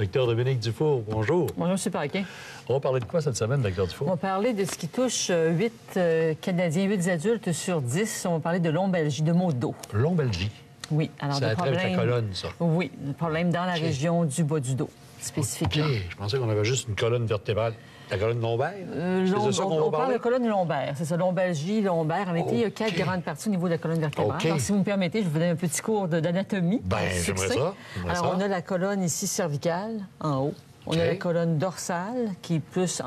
Docteur Dominique Dufour, bonjour. Bonjour, M. Paquin. On va parler de quoi cette semaine, Docteur Dufour? On va parler de ce qui touche 8 Canadiens, 8 adultes sur 10. On va parler de lombalgie, de maux de dos. Lombalgie? Oui. Alors, ça a avec la colonne, ça? Oui, le problème dans la région du bas du dos, spécifiquement. OK. Je pensais qu'on avait juste une colonne vertébrale. La colonne lombaire? On parle de colonne lombaire. C'est ça, lombalgie, lombaire. En été, il y a 4 grandes parties au niveau de la colonne vertébrale. Alors, si vous me permettez, je vais vous donner un petit cours d'anatomie. Bien, j'aimerais ça. Alors, on a la colonne ici cervicale, en haut. On a la colonne dorsale, qui est plus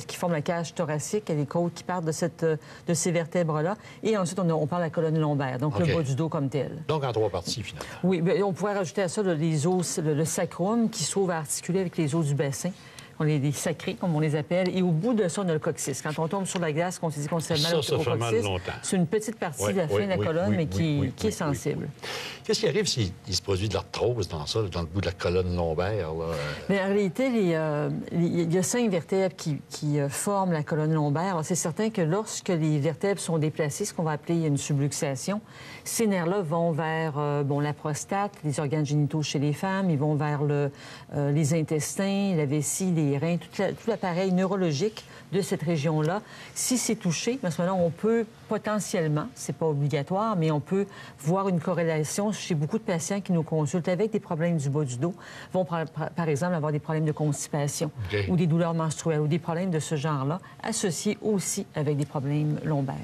qui forme la cage thoracique. Il y a les côtes qui partent de ces vertèbres-là. Et ensuite, on parle de la colonne lombaire, donc le bas du dos comme tel. Donc, en 3 parties, finalement. Oui, bien, on pourrait rajouter à ça les os, le sacrum, qui se trouve articulé avec les os du bassin. On les sacrés, comme on les appelle. Et au bout de ça, on a le coccyx. Quand on tombe sur la glace, qu'on se dit qu'on se fait mal au coccyx, c'est une petite partie de la fin de la colonne, mais qui est sensible. Qu'est-ce qui arrive s'il se produit de l'arthrose dans ça, dans le bout de la colonne lombaire? Là? Mais en réalité, il y a 5 vertèbres qui forment la colonne lombaire. C'est certain que lorsque les vertèbres sont déplacées, ce qu'on va appeler une subluxation, ces nerfs-là vont vers la prostate, les organes génitaux chez les femmes, ils vont vers les intestins, la vessie, les reins, tout l'appareil neurologique de cette région-là. Si c'est touché, à ce moment-là, on peut potentiellement, c'est pas obligatoire, mais on peut voir une corrélation chez beaucoup de patients qui nous consultent avec des problèmes du bas du dos, vont par exemple avoir des problèmes de constipation ou des douleurs menstruelles ou des problèmes de ce genre-là, associés aussi avec des problèmes lombaires.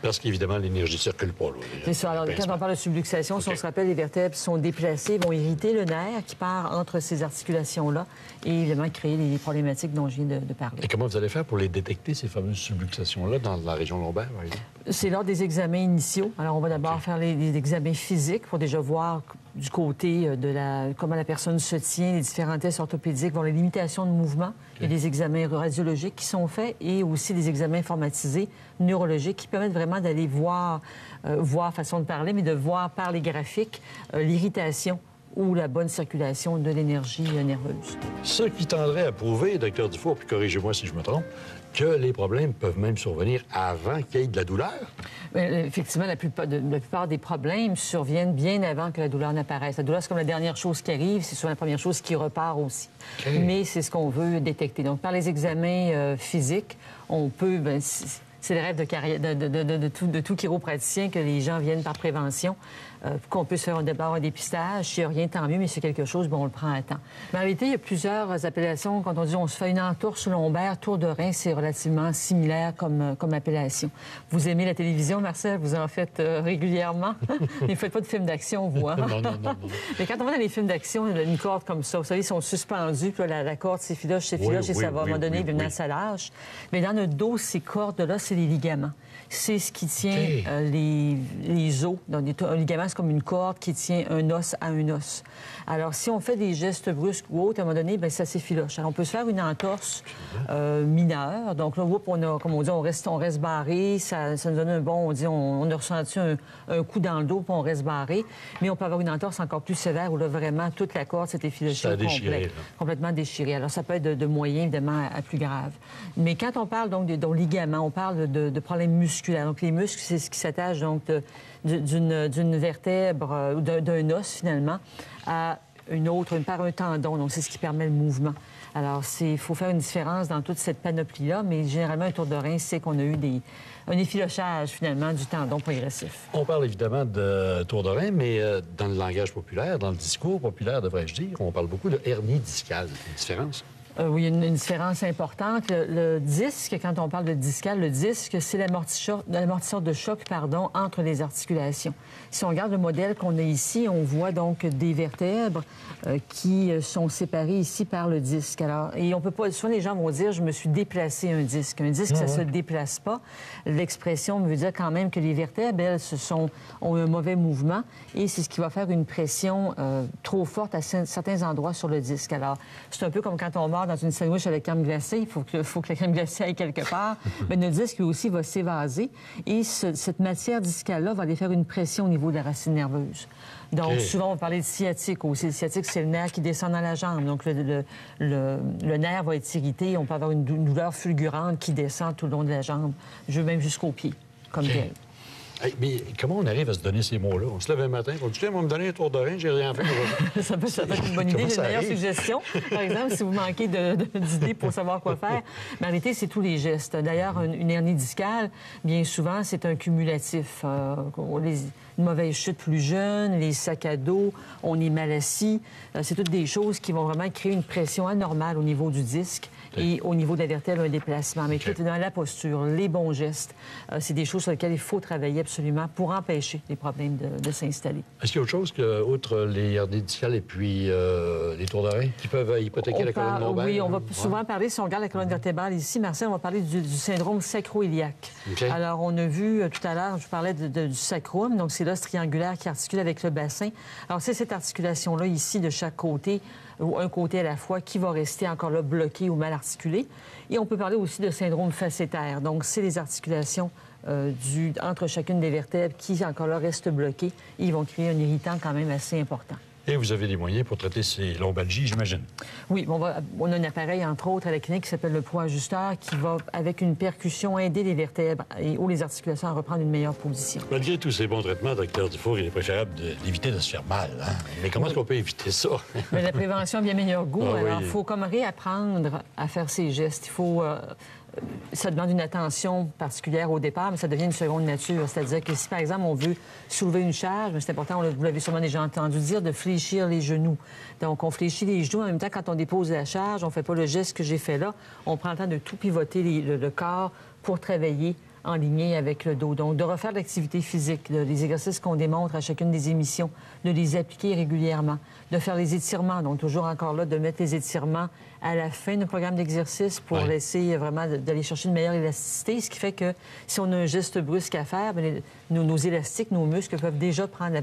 Parce qu'évidemment, l'énergie ne circule pas. C'est ça. Alors, quand on parle de subluxation, si on se rappelle, les vertèbres sont déplacées, vont irriter le nerf qui part entre ces articulations-là et évidemment créer les problématiques dont je viens de parler. Et comment vous allez faire pour les détecter, ces fameuses subluxations-là, dans la région lombaire, par exemple? C'est lors des examens initiaux. Alors, on va d'abord faire les examens physiques pour déjà voir du côté comment la personne se tient, les différents tests orthopédiques, voir les limitations de mouvement. Il y a des examens radiologiques qui sont faits et aussi des examens informatisés neurologiques qui permettent vraiment d'aller voir façon de parler, mais de voir par les graphiques l'irritation ou la bonne circulation de l'énergie nerveuse. Ce qui tendrait à prouver, Dr Dufour, puis corrigez-moi si je me trompe, que les problèmes peuvent même survenir avant qu'il y ait de la douleur? Effectivement, la plupart des problèmes surviennent bien avant que la douleur n'apparaisse. La douleur, c'est comme la dernière chose qui arrive, c'est souvent la première chose qui repart aussi. Mais c'est ce qu'on veut détecter. Donc, par les examens physiques, on peut... c'est le rêve de tout chiropraticien que les gens viennent par prévention, qu'on puisse faire d'abord un dépistage. S'il n'y a rien, tant mieux, mais si c'est quelque chose, on le prend à temps. Mais en réalité, il y a plusieurs appellations. Quand on dit on se fait une entorse lombaire, tour de rein, c'est relativement similaire comme appellation. Vous aimez la télévision, Marcel? Vous en faites régulièrement? Mais vous ne faites pas de films d'action, vous, hein? Non. Mais quand on va dans les films d'action, il y a une corde comme ça. Vous savez, ils sont suspendus, puis là, la corde s'effiloche, et ça va à un moment donné, évidemment, ça lâche. Mais dans notre dos, ces cordes-là, c'est les ligaments. C'est ce qui tient les os. Donc, un ligament, c'est comme une corde qui tient un os à un os. Alors, si on fait des gestes brusques ou autres, à un moment donné, ça s'effiloche. Alors, on peut se faire une entorse mineure. Donc, là, comme on dit, on reste barré. Ça nous donne un bon... On a ressenti un coup dans le dos, puis on reste barré. Mais on peut avoir une entorse encore plus sévère où, là, vraiment, toute la corde s'est effilochée au complet. Complètement déchirée. Alors, ça peut être de moyen, évidemment, à plus grave. Mais quand on parle, donc, de ligaments, on parle de problèmes musculaires. Donc, les muscles, c'est ce qui s'attache, donc, d'une vertèbre ou d'un os, finalement, à une autre, par un tendon. Donc, c'est ce qui permet le mouvement. Alors, il faut faire une différence dans toute cette panoplie-là, mais généralement, un tour de rein, c'est qu'on a eu un effilochage, finalement, du tendon progressif. On parle évidemment de tour de rein, mais dans le langage populaire, dans le discours populaire, devrais-je dire, on parle beaucoup de hernie discale. Une différence? Oui, il y a une différence importante. Le disque, quand on parle de discal, le disque, c'est l'amortisseur de choc, entre les articulations. Si on regarde le modèle qu'on a ici, on voit donc des vertèbres qui sont séparées ici par le disque. Alors, et on peut pas... Souvent, les gens vont dire « je me suis déplacé un disque ». Un disque, ça se déplace pas. L'expression veut dire quand même que les vertèbres, elles, ont un mauvais mouvement et c'est ce qui va faire une pression trop forte à certains endroits sur le disque. Alors, c'est un peu comme quand on mord dans une sandwich avec crème glacée, il faut que la crème glacée aille quelque part. Mais le disque, lui aussi, va s'évaser. Et cette matière discale-là va aller faire une pression au niveau de la racine nerveuse. Donc, souvent, on va parler de sciatique aussi. Le sciatique, c'est le nerf qui descend dans la jambe. Donc, le nerf va être irrité. On peut avoir une douleur fulgurante qui descend tout le long de la jambe, même jusqu'au pied, comme tel. Hey, mais comment on arrive à se donner ces mots-là? On se lève un matin, on dit, tiens, on va me donner un tour de rein, j'ai rien fait aujourd'hui. Ça peut être une bonne idée. J'ai une meilleure suggestion. Par exemple, si vous manquez d'idées pour savoir quoi faire, mais en réalité, c'est tous les gestes. D'ailleurs, une hernie discale, bien souvent, c'est un cumulatif. Une mauvaise chute plus jeune, les sacs à dos, on est mal assis. C'est toutes des choses qui vont vraiment créer une pression anormale au niveau du disque et au niveau de la vertèbre, un déplacement. Mais tout est dans la posture, les bons gestes. C'est des choses sur lesquelles il faut travailler absolument pour empêcher les problèmes de s'installer. Est-ce qu'il y a autre chose outre les hernies discales et puis les tours de rein qui peuvent hypothéquer la colonne lombaire? Oui, on va souvent parler, si on regarde la colonne vertébrale ici, Marcel, on va parler du syndrome sacro-iliaque. Okay. Alors, on a vu tout à l'heure, je vous parlais du sacrum, donc c'est l'os triangulaire qui articule avec le bassin. Alors, c'est cette articulation-là ici de chaque côté, ou un côté à la fois, qui va rester encore là bloqué ou mal articulé. Et on peut parler aussi de syndrome facétaire. Donc, c'est les articulations entre chacune des vertèbres qui, encore là, restent bloquées. Et ils vont créer un irritant quand même assez important. Et vous avez des moyens pour traiter ces lombalgies, j'imagine? Oui, on a un appareil, entre autres, à la clinique qui s'appelle le poids ajusteur qui va, avec une percussion, aider les vertèbres ou les articulations à reprendre une meilleure position. Malgré tous ces bons traitements, Dr Dufour, il est préférable d'éviter de se faire mal. Hein? Mais comment est-ce qu'on peut éviter ça? Mais la prévention a bien meilleur goût. Alors, il faut comme réapprendre à faire ces gestes. Il faut... ça demande une attention particulière au départ, mais ça devient une seconde nature. C'est-à-dire que si, par exemple, on veut soulever une charge, c'est important, vous l'avez sûrement déjà entendu dire, de fléchir les genoux. Donc, on fléchit les genoux. En même temps, quand on dépose la charge, on ne fait pas le geste que j'ai fait là. On prend le temps de tout pivoter le corps pour travailler en ligne avec le dos. Donc, de refaire l'activité physique, les exercices qu'on démontre à chacune des émissions, de les appliquer régulièrement, de faire les étirements. Donc, toujours encore là, de mettre les étirements à la fin du programme d'exercice pour laisser vraiment d'aller chercher une meilleure élasticité, ce qui fait que si on a un geste brusque à faire, bien, nos élastiques, nos muscles peuvent déjà prendre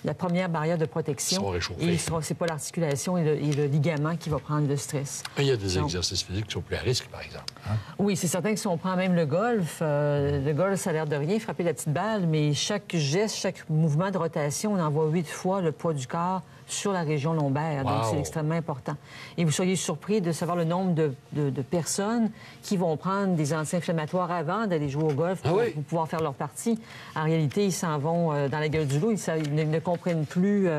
la première barrière de protection. Ils sont réchauffés. Et c'est pas l'articulation et le ligament qui va prendre le stress. Mais il y a des exercices physiques qui sont plus à risque, par exemple. Hein? Oui, c'est certain que si on prend même le golf, ça a l'air de rien, frapper la petite balle, mais chaque geste, chaque mouvement de rotation, on envoie 8 fois le poids du corps sur la région lombaire. Donc, c'est extrêmement important. Et vous seriez surpris de savoir le nombre de personnes qui vont prendre des anti-inflammatoires avant d'aller jouer au golf pour pouvoir faire leur partie. En réalité, ils s'en vont dans la gueule du loup. Ils ne comprennent plus,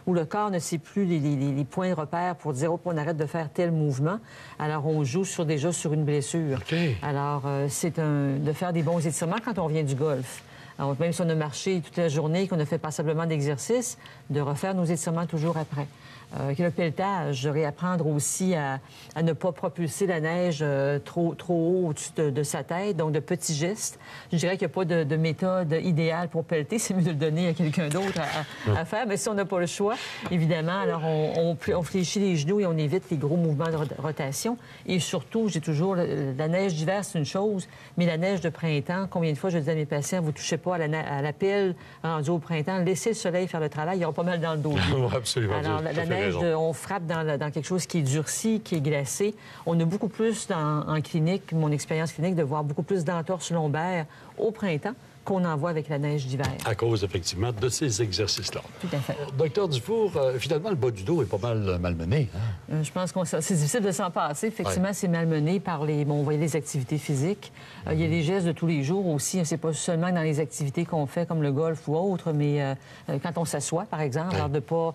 ou le corps ne sait plus les points de repère pour dire, oh, on arrête de faire tel mouvement. Alors, on joue déjà sur une blessure. Okay. Alors, c'est de faire des bons étirements quand on vient du golf. Alors, même si on a marché toute la journée, qu'on a fait passablement d'exercices, de refaire nos étirements toujours après. Le pelletage, de réapprendre aussi à ne pas propulser la neige trop haut au-dessus de sa tête, donc de petits gestes. Je dirais qu'il n'y a pas de méthode idéale pour pelleter, c'est mieux de le donner à quelqu'un d'autre à faire, mais si on n'a pas le choix, évidemment, alors on fléchit les genoux et on évite les gros mouvements de rotation. Et surtout, j'ai toujours, la neige d'hiver, c'est une chose, mais la neige de printemps, combien de fois je dis à mes patients, vous ne touchez pas à la pelle rendue au printemps, laissez le soleil faire le travail, il y aura pas mal dans le dos. Absolument. Alors, la neige, on frappe dans quelque chose qui est durci, qui est glacé. On a beaucoup plus en clinique, mon expérience clinique, de voir beaucoup plus d'entorses lombaires au printemps qu'on en voit avec la neige d'hiver. À cause, effectivement, de ces exercices-là. Tout à fait. Docteur Dufour, finalement, le bas du dos est pas mal malmené. Hein? Je pense que c'est difficile de s'en passer. Effectivement, c'est malmené par on voyait les activités physiques. Il y a les gestes de tous les jours aussi. C'est pas seulement dans les activités qu'on fait, comme le golf ou autre, mais quand on s'assoit, par exemple, alors de pas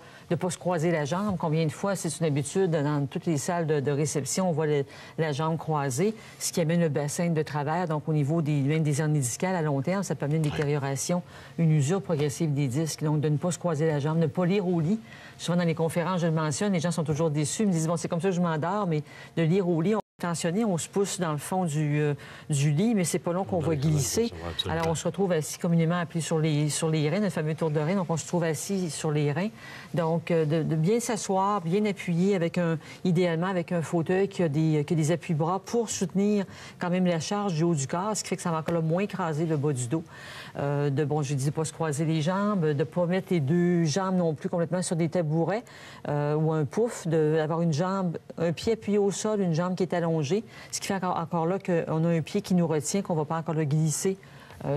se croiser la jambe. Combien de fois, c'est une habitude, dans toutes les salles de réception, on voit la jambe croisée, ce qui amène le bassin de travers. Donc, au niveau même des hernies discales à long terme, ça peut amener une détérioration, une usure progressive des disques. Donc, de ne pas se croiser la jambe, ne pas lire au lit. Souvent, dans les conférences, je le mentionne, les gens sont toujours déçus. Ils me disent, bon, c'est comme ça que je m'endors, mais de lire au lit, tensionné, on se pousse dans le fond du lit, mais c'est pas long qu'on va glisser. Alors, on se retrouve assis communément appelé sur les reins, le fameux tour de rein. Donc, on se trouve assis sur les reins. Donc, de bien s'asseoir, bien appuyer, idéalement avec un fauteuil qui a des appuis-bras pour soutenir quand même la charge du haut du corps, ce qui fait que ça va encore moins écraser le bas du dos. Je disais pas se croiser les jambes, de ne pas mettre les deux jambes non plus complètement sur des tabourets ou un pouf, d'avoir un pied appuyé au sol, une jambe qui est allongée, ce qui fait encore là qu'on a un pied qui nous retient, qu'on ne va pas encore le glisser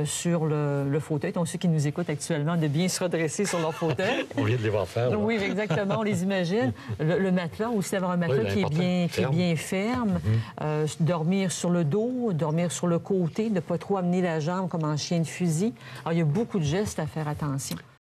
sur le fauteuil. Donc, ceux qui nous écoutent actuellement, de bien se redresser sur leur fauteuil. On vient de les voir faire. Là. Oui, exactement, on les imagine. Le matelas, aussi d'avoir un matelas qui est bien ferme. Dormir sur le dos, dormir sur le côté, ne pas trop amener la jambe comme en chien de fusil. Alors, il y a beaucoup de gestes à faire attention.